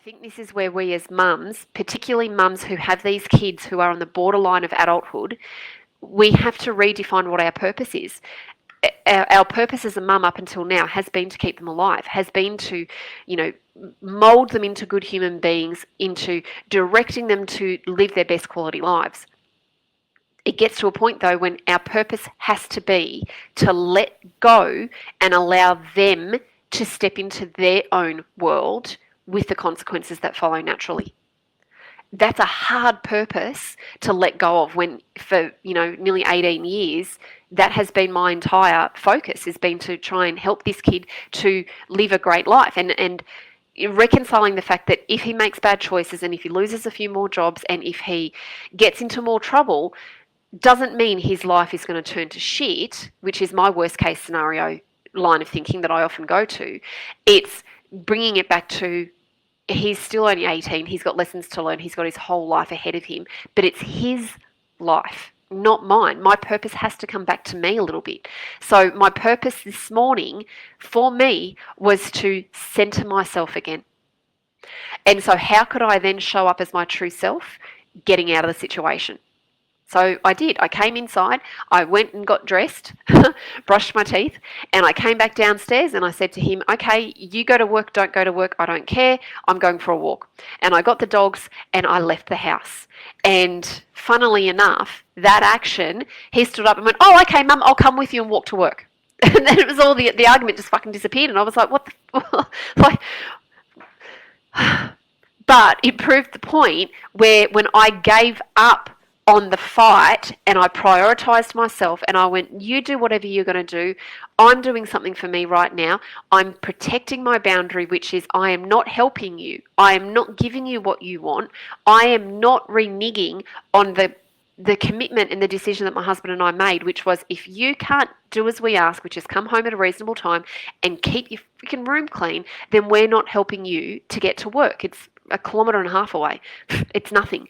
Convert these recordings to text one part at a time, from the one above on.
think this is where we as mums, particularly mums who have these kids who are on the borderline of adulthood, we have to redefine what our purpose is. Our purpose as a mum up until now has been to keep them alive, has been to, mould them into good human beings, into directing them to live their best quality lives. It gets to a point, though, when our purpose has to be to let go and allow them to step into their own world with the consequences that follow naturally. That's a hard purpose to let go of when, for nearly 18 years, that has been my entire focus, has been to try and help this kid to live a great life, and reconciling the fact that if he makes bad choices and if he loses a few more jobs and if he gets into more trouble, doesn't mean his life is going to turn to shit, which is my worst case scenario line of thinking that I often go to. It's bringing it back to, he's still only 18, he's got lessons to learn, he's got his whole life ahead of him, but it's his life, not mine. My purpose has to come back to me a little bit. So my purpose this morning for me was to center myself again. And so how could I then show up as my true self? Getting out of the situation. So I did. I came inside, I went and got dressed, brushed my teeth, and I came back downstairs and I said to him, okay, you go to work, don't go to work, I don't care, I'm going for a walk. And I got the dogs and I left the house. And funnily enough, that action, he stood up and went, oh, okay, Mum, I'll come with you and walk to work. And then it was all the argument just fucking disappeared. And I was like, what the like, but it proved the point where when I gave up on the fight and I prioritized myself and I went, you do whatever you're going to do. I'm doing something for me right now. I'm protecting my boundary, which is I am not helping you. I am not giving you what you want. I am not reneging on the commitment and the decision that my husband and I made, which was if you can't do as we ask, which is come home at a reasonable time and keep your freaking room clean, then we're not helping you to get to work. It's 1.5 kilometers away. It's nothing.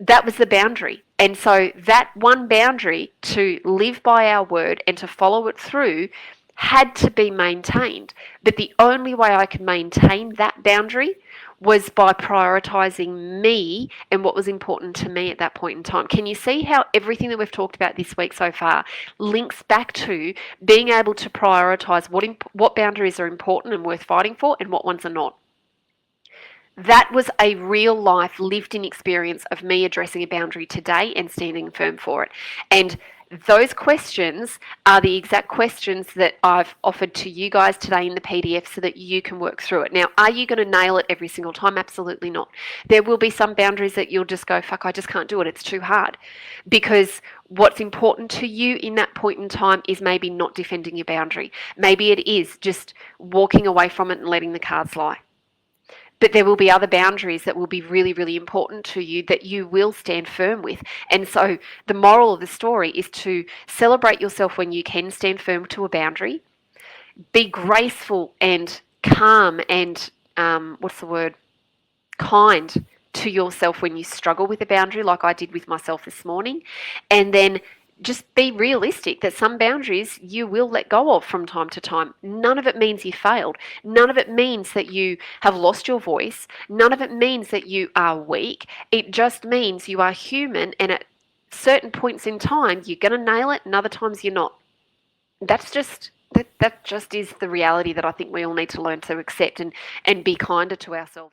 That was the boundary. And so that one boundary to live by our word and to follow it through had to be maintained. But the only way I could maintain that boundary was by prioritizing me and what was important to me at that point in time. Can you see how everything that we've talked about this week so far links back to being able to prioritize what boundaries are important and worth fighting for and what ones are not? That was a real life lived in experience of me addressing a boundary today and standing firm for it. And those questions are the exact questions that I've offered to you guys today in the PDF so that you can work through it. Now, are you going to nail it every single time? Absolutely not. There will be some boundaries that you'll just go, fuck, I just can't do it. It's too hard. Because what's important to you in that point in time is maybe not defending your boundary. Maybe it is just walking away from it and letting the cards lie. But there will be other boundaries that will be really, really important to you that you will stand firm with. And so the moral of the story is to celebrate yourself when you can stand firm to a boundary. Be graceful and calm and, kind to yourself when you struggle with a boundary like I did with myself this morning. And then just be realistic that some boundaries you will let go of from time to time. None of it means you failed. None of it means that you have lost your voice. None of it means that you are weak. It just means you are human, and at certain points in time you're going to nail it and other times you're not. That just is the reality that I think we all need to learn to accept and be kinder to ourselves.